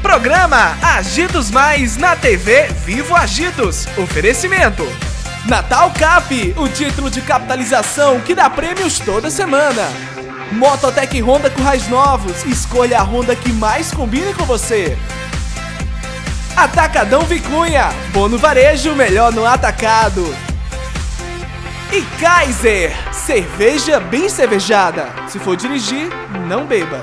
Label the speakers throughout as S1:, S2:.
S1: Programa Agidos Mais na TV Vivo Agidos. Oferecimento
S2: Natal Cap, o título de capitalização que dá prêmios toda semana. Mototec Honda Currais Novos, escolha a Honda que mais combine com você. Atacadão Vicunha, bom no varejo, melhor no atacado. E Kaiser, cerveja bem cervejada. Se for dirigir, não beba.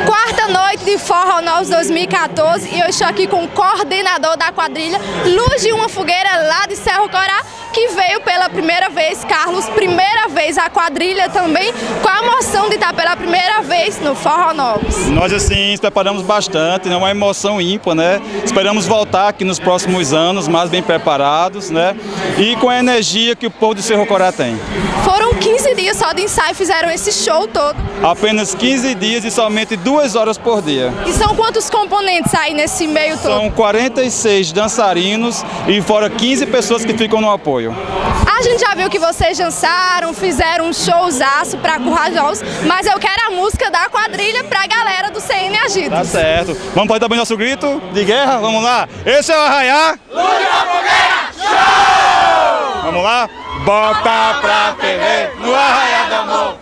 S3: Quarta noite de Forró Novos 2014 e eu estou aqui com o coordenador da quadrilha Luz de uma Fogueira lá de Cerro Corá, que veio pela primeira vez, Carlos, primeira vez a quadrilha também, com a emoção de estar pela primeira vez no Forró Novos.
S4: Nós assim nos preparamos bastante, é uma emoção ímpar, né? Esperamos voltar aqui nos próximos anos, mais bem preparados, né? E com a energia que o povo de Cerro Corá tem.
S3: Foram 15 dias só de ensaio, fizeram esse show todo.
S4: Apenas 15 dias e somente 2 horas por dia.
S3: E são quantos componentes aí nesse meio todo?
S4: São 46 dançarinos e fora 15 pessoas que ficam no apoio.
S3: A gente já viu que vocês dançaram, fizeram um showzaço pra Currais, mas eu quero a música da quadrilha pra galera do CN Agidos.
S4: Tá certo. Vamos fazer também nosso grito de guerra? Vamos lá. Esse é o Arraiá.
S5: Luz de uma Fogueira, show!
S4: Vamos lá. Bota pra ferver no Arraiá do Amor.